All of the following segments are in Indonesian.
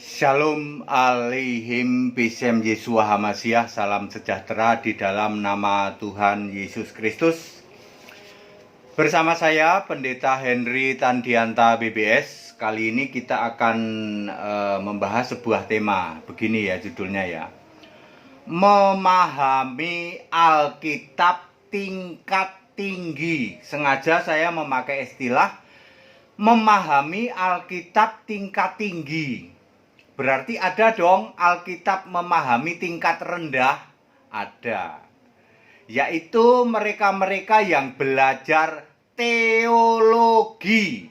Shalom alaihim Bisem Yesua Hamasiah. Salam sejahtera di dalam nama Tuhan Yesus Kristus. Bersama saya Pendeta Henry Tandianta BBS. Kali ini kita akan membahas sebuah tema. Begini ya judulnya ya. Memahami Alkitab tingkat tinggi. Sengaja saya memakai istilah memahami Alkitab tingkat tinggi. Berarti ada dong Alkitab memahami tingkat rendah? Ada. Yaitu mereka-mereka yang belajar teologi.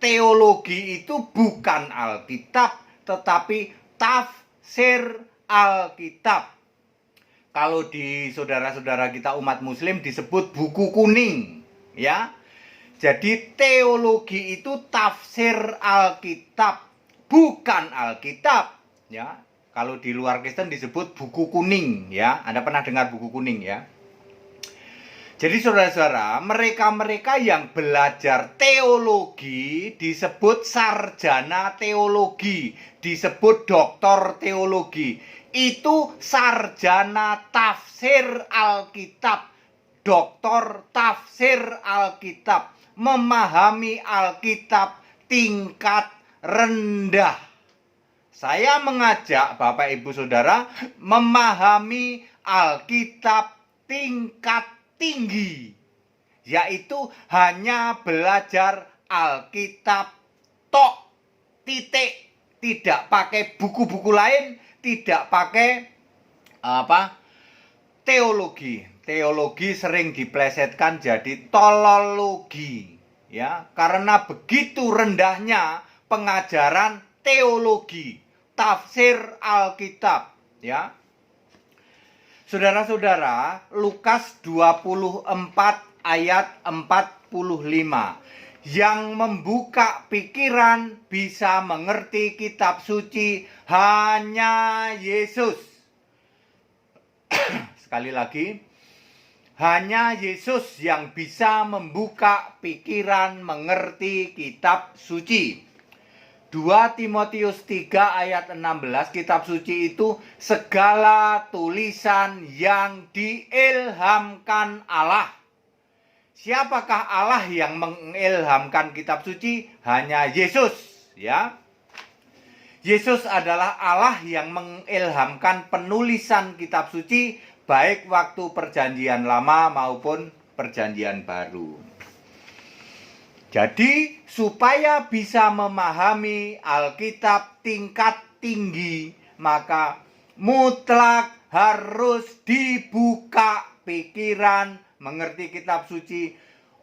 Teologi itu bukan Alkitab, tetapi tafsir Alkitab. Kalau di saudara-saudara kita umat muslim disebut buku kuning, ya. Jadi teologi itu tafsir Alkitab, bukan Alkitab, ya. Kalau di luar Kristen disebut buku kuning, ya. Anda pernah dengar buku kuning, ya? Jadi saudara-saudara, mereka-mereka yang belajar teologi disebut sarjana teologi, disebut doktor teologi. Itu sarjana tafsir Alkitab, doktor tafsir Alkitab, memahami Alkitab tingkat rendah. Saya mengajak Bapak Ibu Saudara memahami Alkitab tingkat tinggi, yaitu hanya belajar Alkitab tok, titik, tidak pakai buku-buku lain, tidak pakai teologi. Teologi sering diplesetkan jadi tolologi, ya, karena begitu rendahnya pengajaran teologi, tafsir Alkitab, ya. Saudara-saudara, Lukas 24 ayat 45. Yang membuka pikiran bisa mengerti kitab suci hanya Yesus. Sekali lagi, hanya Yesus yang bisa membuka pikiran mengerti kitab suci. 2 Timotius 3 ayat 16, kitab suci itu segala tulisan yang diilhamkan Allah. Siapakah Allah yang mengilhamkan kitab suci? Hanya Yesus, ya. Yesus adalah Allah yang mengilhamkan penulisan kitab suci, baik waktu perjanjian lama maupun perjanjian baru. Jadi, supaya bisa memahami Alkitab tingkat tinggi, maka mutlak harus dibuka pikiran mengerti kitab suci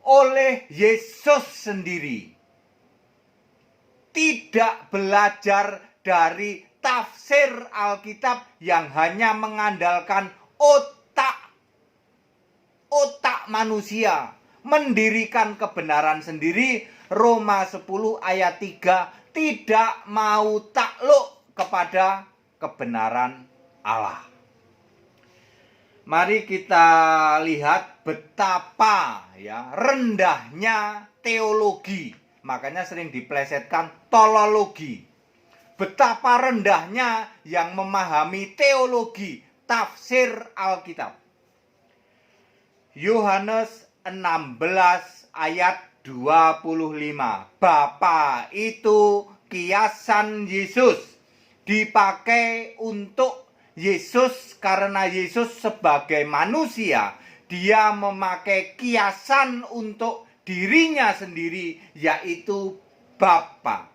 oleh Yesus sendiri. Tidak belajar dari tafsir Alkitab yang hanya mengandalkan otak manusia, mendirikan kebenaran sendiri. Roma 10 ayat 3, tidak mau takluk kepada kebenaran Allah. Mari kita lihat betapa ya rendahnya teologi. Makanya sering diplesetkan tolologi. Betapa rendahnya yang memahami teologi, tafsir Alkitab. Yohanes 16 ayat 25. Bapa itu kiasan Yesus, dipakai untuk Yesus karena Yesus sebagai manusia, dia memakai kiasan untuk dirinya sendiri, yaitu Bapa.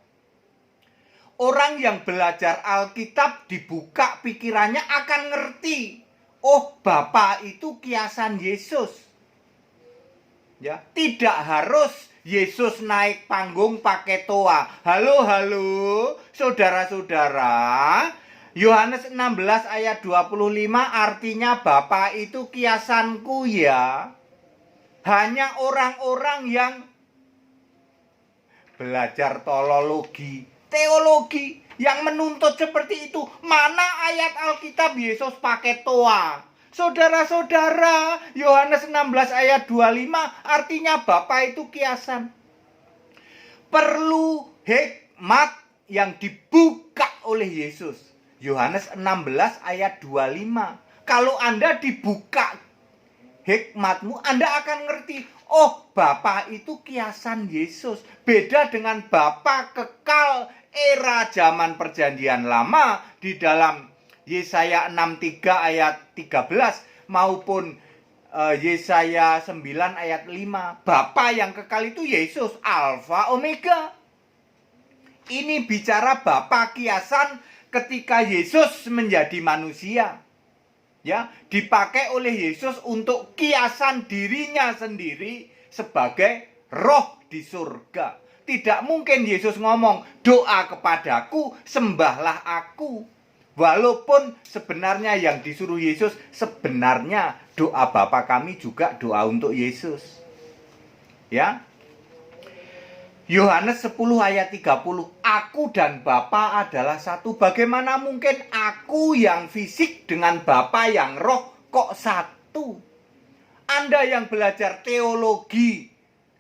Orang yang belajar Alkitab dibuka pikirannya akan ngerti, oh, Bapa itu kiasan Yesus. Ya, tidak harus Yesus naik panggung pakai toa. Halo, saudara-saudara. Yohanes 16 ayat 25 artinya Bapa itu kiasanku, ya. Hanya orang-orang yang belajar teologi yang menuntut seperti itu. Mana ayat Alkitab Yesus pakai toa? Saudara-saudara, Yohanes 16 ayat 25 artinya Bapa itu kiasan. Perlu hikmat yang dibuka oleh Yesus. Yohanes 16 ayat 25. Kalau Anda dibuka hikmatmu, Anda akan ngerti, oh Bapa itu kiasan Yesus. Beda dengan Bapa kekal era zaman perjanjian lama di dalam Yesaya 63 ayat 13 maupun Yesaya 9 ayat 5. Bapa yang kekal itu Yesus, Alfa Omega. Ini bicara Bapa kiasan ketika Yesus menjadi manusia. Ya, dipakai oleh Yesus untuk kiasan dirinya sendiri sebagai roh di surga. Tidak mungkin Yesus ngomong, doa kepadaku, sembahlah aku. Walaupun sebenarnya yang disuruh Yesus sebenarnya doa Bapa kami juga doa untuk Yesus. Ya. Yohanes 10 ayat 30, aku dan Bapa adalah satu. Bagaimana mungkin aku yang fisik dengan Bapa yang roh kok satu? Anda yang belajar teologi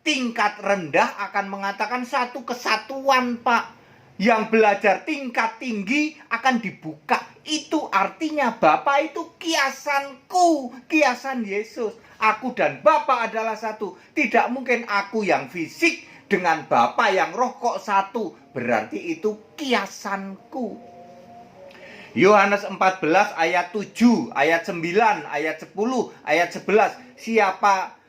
tingkat rendah akan mengatakan satu kesatuan, Pak. Yang belajar tingkat tinggi akan dibuka. Itu artinya Bapa itu kiasanku, kiasan Yesus. Aku dan Bapa adalah satu. Tidak mungkin aku yang fisik dengan Bapa yang roh kok satu. Berarti itu kiasanku. Yohanes 14 ayat 7, ayat 9, ayat 10, ayat 11. Siapa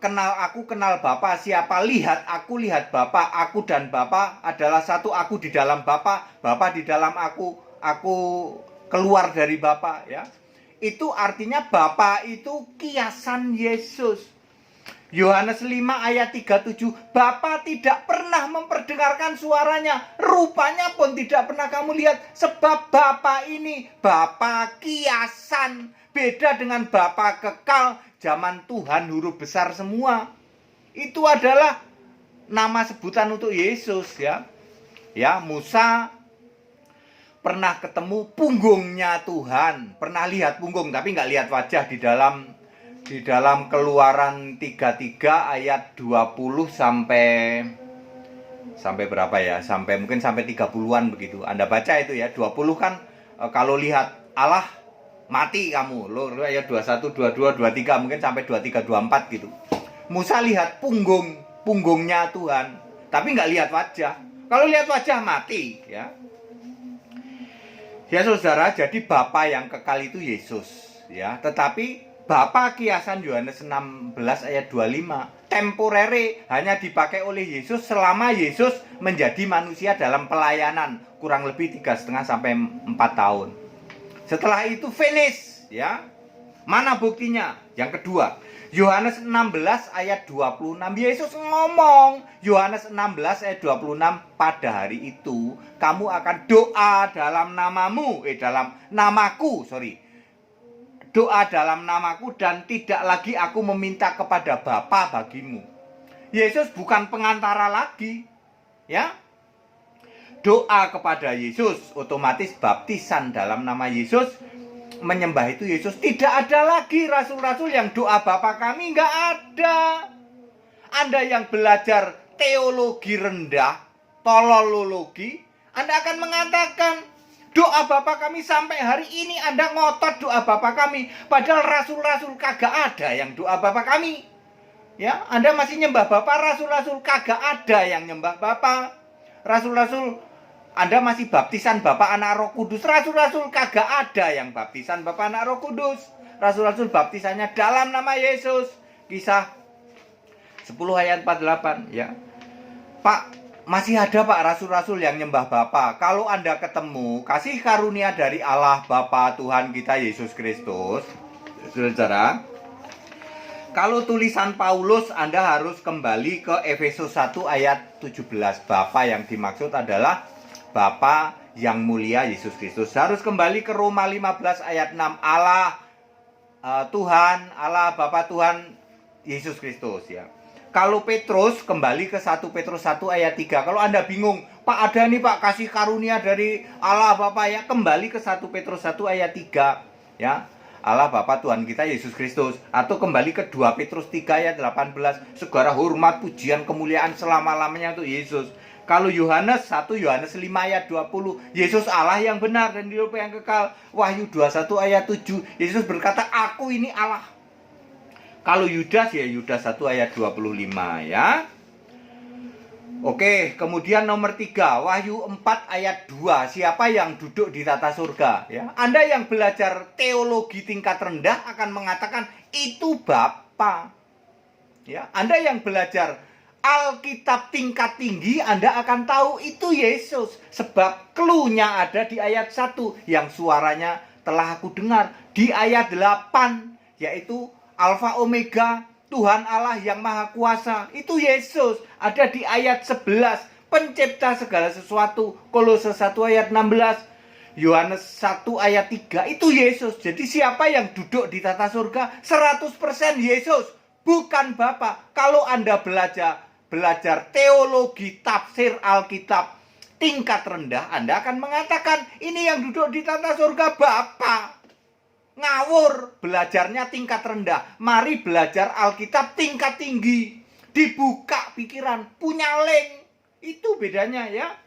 kenal aku, kenal Bapa. Siapa lihat aku, lihat Bapa. Aku dan Bapa adalah satu. Aku di dalam Bapa, Bapa di dalam aku keluar dari Bapa, ya. Itu artinya Bapa itu kiasan Yesus. Yohanes 5 ayat 37, Bapa tidak pernah memperdengarkan suaranya, rupanya pun tidak pernah kamu lihat, sebab Bapa ini Bapa kiasan, beda dengan Bapa kekal zaman Tuhan huruf besar semua. Itu adalah nama sebutan untuk Yesus, ya. Ya, Musa pernah ketemu punggungnya Tuhan, pernah lihat punggung tapi nggak lihat wajah. Di dalam Keluaran 33 ayat 20 sampai berapa ya? Mungkin sampai 30-an begitu. Anda baca itu ya, 20 kan kalau lihat Allah mati kamu. Lo ayat 21, 22, 23 mungkin sampai 23, 24 gitu. Musa lihat punggungnya Tuhan, tapi nggak lihat wajah. Kalau lihat wajah mati, ya. Ya saudara, jadi Bapa yang kekal itu Yesus, ya. Tetapi Bapa kiasan Yohanes 16 ayat 25 temporere, hanya dipakai oleh Yesus selama Yesus menjadi manusia dalam pelayanan kurang lebih 3,5 sampai 4 tahun. Setelah itu finish, ya. Mana buktinya? Yang kedua, Yohanes 16 ayat 26. Yesus ngomong, Yohanes 16 ayat 26, pada hari itu kamu akan doa dalam namaku, doa dalam namaku dan tidak lagi aku meminta kepada Bapa bagimu. Yesus bukan pengantara lagi, ya. Doa kepada Yesus, otomatis baptisan dalam nama Yesus, menyembah itu Yesus. Tidak ada lagi rasul-rasul yang doa Bapa kami, nggak ada. Anda yang belajar teologi rendah, tololologi, Anda akan mengatakan doa Bapa kami sampai hari ini Anda ngotot doa Bapa kami. Padahal rasul-rasul kagak ada yang doa Bapa kami. Ya, Anda masih nyembah Bapa, rasul-rasul kagak ada yang nyembah Bapa. Rasul-rasul Anda masih baptisan Bapa, Anak, Roh Kudus. Rasul-rasul kagak ada yang baptisan Bapa, Anak, Roh Kudus. Rasul-rasul baptisannya dalam nama Yesus. Kisah 10 ayat 48, ya. Pak, masih ada Pak rasul-rasul yang nyembah Bapa. Kalau Anda ketemu kasih karunia dari Allah Bapa Tuhan kita Yesus Kristus, saudara, kalau tulisan Paulus Anda harus kembali ke Efesus 1 ayat 17. Bapa yang dimaksud adalah Bapa yang mulia Yesus Kristus. Harus kembali ke Roma 15 ayat 6. Allah Tuhan, Allah Bapa Tuhan Yesus Kristus, ya. Kalau Petrus, kembali ke 1 Petrus 1 ayat 3. Kalau Anda bingung, Pak ada nih Pak kasih karunia dari Allah Bapa, ya, kembali ke 1 Petrus 1 ayat 3, ya. Allah Bapa Tuhan kita Yesus Kristus. Atau kembali ke 2 Petrus 3 ayat 18. Segala hormat, pujian, kemuliaan selama-lamanya untuk Yesus. Kalau Yohanes 1 Yohanes 5 ayat 20, Yesus Allah yang benar dan hidup yang kekal. Wahyu 21 ayat 7, Yesus berkata, aku ini Allah. Kalau Yudas ya Yudas 1 ayat 25 ya. Oke, kemudian nomor 3, Wahyu 4 ayat 2, siapa yang duduk di tata surga ya. Anda yang belajar teologi tingkat rendah akan mengatakan itu Bapa. Ya, Anda yang belajar Alkitab tingkat tinggi, Anda akan tahu itu Yesus. Sebab clue-nya ada di ayat 1 yang suaranya telah aku dengar. Di ayat 8, yaitu Alfa Omega, Tuhan Allah yang Maha Kuasa. Itu Yesus. Ada di ayat 11, pencipta segala sesuatu. Kolose 1 ayat 16. Yohanes 1 ayat 3, itu Yesus. Jadi siapa yang duduk di tata surga? 100% Yesus, bukan Bapa. Kalau Anda belajar teologi tafsir Alkitab tingkat rendah, Anda akan mengatakan ini yang duduk di tata surga Bapa. Ngawur, belajarnya tingkat rendah. Mari belajar Alkitab tingkat tinggi. Dibuka pikiran, punya link. Itu bedanya ya.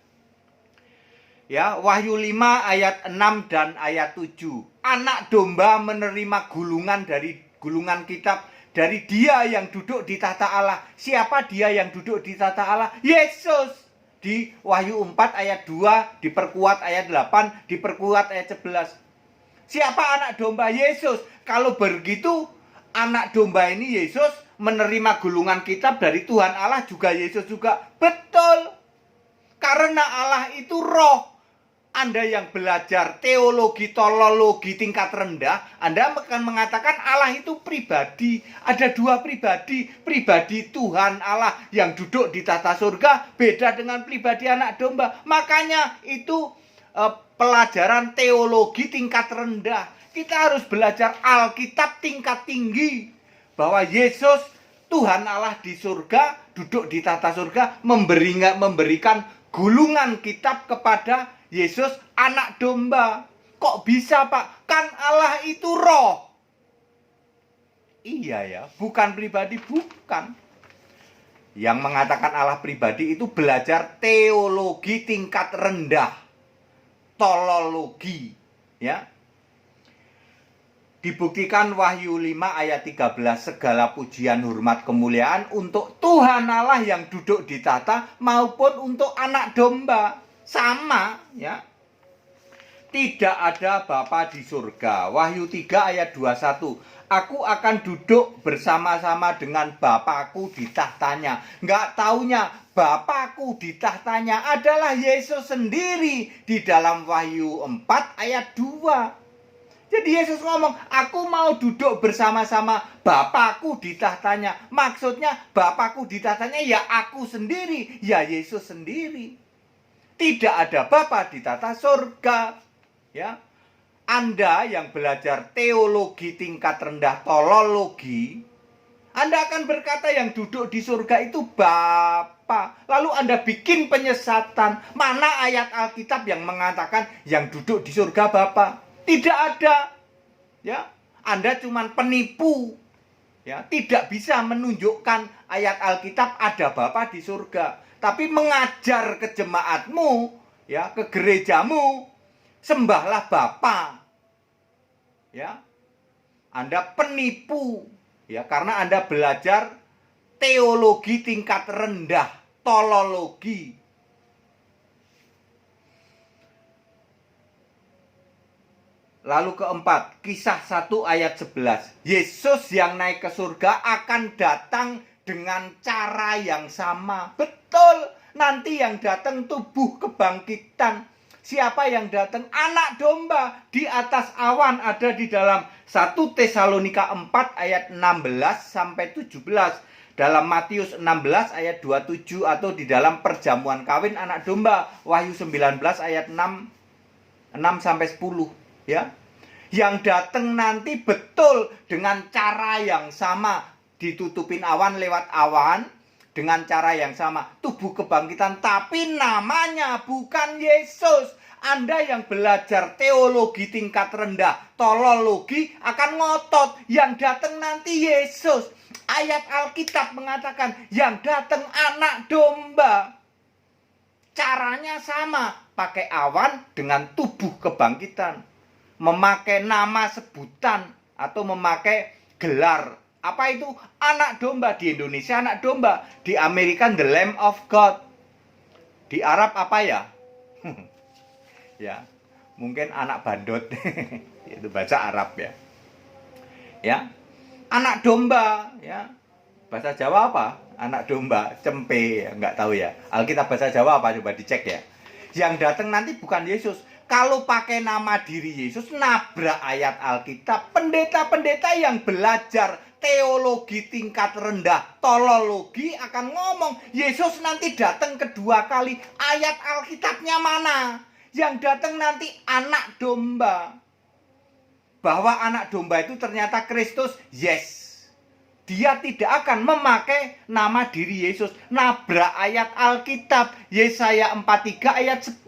Ya, Wahyu 5 ayat 6 dan ayat 7. Anak domba menerima gulungan kitab dari Dia yang duduk di tahta Allah. Siapa Dia yang duduk di tahta Allah? Yesus. Di Wahyu 4 ayat 2 diperkuat ayat 8, diperkuat ayat 11. Siapa anak domba? Yesus. Kalau begitu, anak domba ini Yesus menerima gulungan kitab dari Tuhan Allah juga Yesus juga. Betul. Karena Allah itu roh. Anda yang belajar teologi, tolologi tingkat rendah, Anda akan mengatakan Allah itu pribadi. Ada dua pribadi. Pribadi Tuhan Allah yang duduk di tahta surga, beda dengan pribadi anak domba. Makanya itu pelajaran teologi tingkat rendah. Kita harus belajar Alkitab tingkat tinggi. Bahwa Yesus, Tuhan Allah di surga, duduk di tahta surga, memberikan gulungan kitab kepada Yesus anak domba. Kok bisa Pak? Kan Allah itu roh. Iya ya, bukan pribadi, bukan. Yang mengatakan Allah pribadi itu belajar teologi tingkat rendah. Tolologi. Ya. Dibuktikan Wahyu 5 ayat 13, segala pujian, hormat, kemuliaan untuk Tuhan Allah yang duduk di tahta maupun untuk anak domba. Sama ya. Tidak ada Bapa di surga. Wahyu 3 ayat 21. Aku akan duduk bersama-sama dengan Bapakku di tahtanya. Nggak taunya Bapakku di tahtanya adalah Yesus sendiri di dalam Wahyu 4 ayat 2. Jadi Yesus ngomong, aku mau duduk bersama-sama Bapakku di tahtanya. Maksudnya Bapakku di tahtanya ya aku sendiri, ya Yesus sendiri. Tidak ada Bapa di tata surga. Ya. Anda yang belajar teologi tingkat rendah, tolologi, Anda akan berkata yang duduk di surga itu Bapa. Lalu Anda bikin penyesatan. Mana ayat Alkitab yang mengatakan yang duduk di surga Bapa? Tidak ada. Ya, Anda cuma penipu. Ya, tidak bisa menunjukkan ayat Alkitab ada Bapa di surga. Tapi mengajar ke jemaatmu, ya, ke gerejamu, sembahlah Bapa. Ya. Anda penipu, ya, karena Anda belajar teologi tingkat rendah, tolologi. Lalu keempat, Kisah 1 ayat 11. Yesus yang naik ke surga akan datang dengan cara yang sama. Betul, nanti yang datang tubuh kebangkitan. Siapa yang datang? Anak domba di atas awan, ada di dalam 1 Tesalonika 4 ayat 16 sampai 17. Dalam Matius 16 ayat 27 atau di dalam perjamuan kawin anak domba. Wahyu 19 ayat 6 sampai 10. Ya, yang datang nanti betul dengan cara yang sama, ditutupin awan lewat awan dengan cara yang sama, tubuh kebangkitan, tapi namanya bukan Yesus. Anda yang belajar teologi tingkat rendah, tolologi, akan ngotot yang datang nanti Yesus. Ayat Alkitab mengatakan yang datang anak domba. Caranya sama, pakai awan dengan tubuh kebangkitan. Memakai nama sebutan atau memakai gelar. Apa itu? Anak domba. Di Indonesia anak domba. Di Amerika the Lamb of God. Di Arab apa ya? Ya, mungkin anak bandot. Itu bahasa Arab ya. Ya, anak domba ya. Bahasa Jawa apa? Anak domba, cempe, ya, nggak tahu ya. Alkitab bahasa Jawa apa? Coba dicek ya. Yang datang nanti bukan Yesus. Kalau pakai nama diri Yesus, nabrak ayat Alkitab. Pendeta-pendeta yang belajar teologi tingkat rendah, tolologi, akan ngomong, Yesus nanti datang kedua kali. Ayat Alkitabnya mana? Yang datang nanti anak domba. Bahwa anak domba itu ternyata Kristus, yes. Dia tidak akan memakai nama diri Yesus. Nabrak ayat Alkitab. Yesaya 43 ayat 10.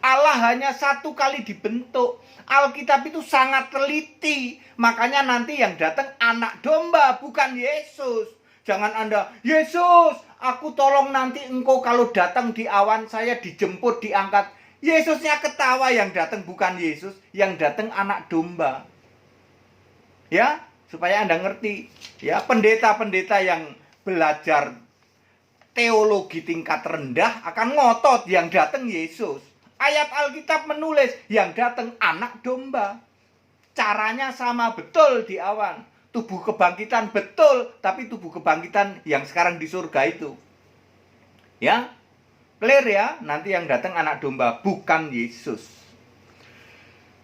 Allah hanya satu kali dibentuk. Alkitab itu sangat teliti. Makanya nanti yang datang anak domba, bukan Yesus. Jangan Anda, Yesus, aku tolong nanti engkau kalau datang di awan saya dijemput, diangkat. Yesusnya ketawa, yang datang bukan Yesus. Yang datang anak domba. Ya, supaya Anda ngerti, ya, pendeta-pendeta yang belajar teologi tingkat rendah akan ngotot yang datang Yesus. Ayat Alkitab menulis yang datang anak domba. Caranya sama betul di awan. Tubuh kebangkitan betul, tapi tubuh kebangkitan yang sekarang di surga itu. Ya, clear ya, nanti yang datang anak domba bukan Yesus.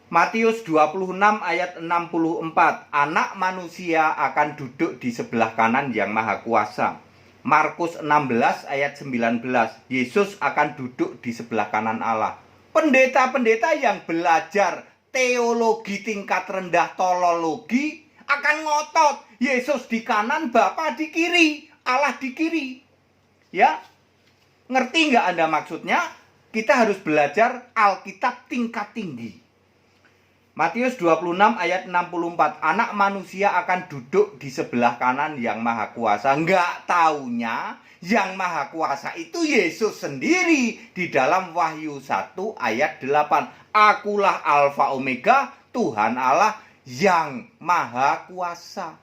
Matius 26 ayat 64. Anak manusia akan duduk di sebelah kanan yang maha kuasa. Markus 16 ayat 19. Yesus akan duduk di sebelah kanan Allah. Pendeta-pendeta yang belajar teologi tingkat rendah, tolologi, akan ngotot. Yesus di kanan, Bapa di kiri, Allah di kiri. Ya, ngerti nggak Anda maksudnya? Kita harus belajar Alkitab tingkat tinggi. Matius 26 ayat 64. Anak manusia akan duduk di sebelah kanan yang maha kuasa. Nggak taunya yang maha kuasa itu Yesus sendiri. Di dalam Wahyu 1 ayat 8. Akulah Alfa Omega, Tuhan Allah yang maha kuasa.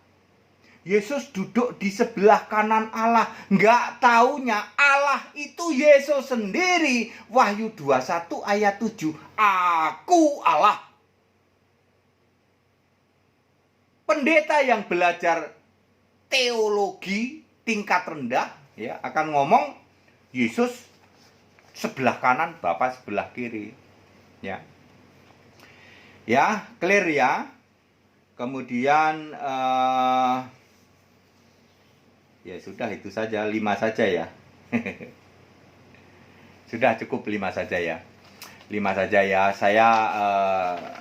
Yesus duduk di sebelah kanan Allah. Nggak taunya Allah itu Yesus sendiri. Wahyu 21 ayat 7. Aku Allah. Pendeta yang belajar teologi tingkat rendah ya akan ngomong Yesus sebelah kanan, Bapa sebelah kiri. Ya. Ya, clear ya. Kemudian ya sudah itu saja, 5 saja ya. Sudah cukup 5 saja ya. 5 saja ya. Saya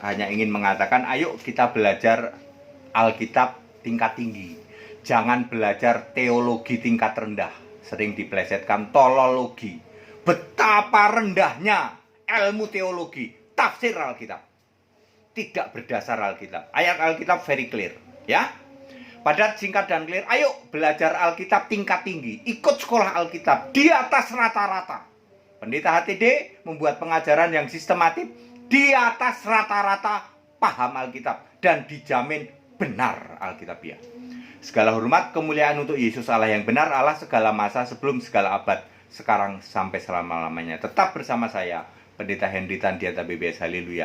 hanya ingin mengatakan ayo kita belajar Alkitab tingkat tinggi. Jangan belajar teologi tingkat rendah. Sering diplesetkan tolologi. Betapa rendahnya ilmu teologi, tafsir Alkitab. Tidak berdasar Alkitab. Ayat Alkitab very clear, ya. Padat, singkat, dan clear. Ayo belajar Alkitab tingkat tinggi. Ikut sekolah Alkitab di atas rata-rata. Pendeta HTD membuat pengajaran yang sistematis di atas rata-rata paham Alkitab. Dan dijamin benar Alkitabiah. Segala hormat, kemuliaan untuk Yesus Allah yang benar, Allah segala masa, sebelum segala abad, sekarang sampai selama-lamanya. Tetap bersama saya, Pendeta Henry Tandiata BBS. Haleluya.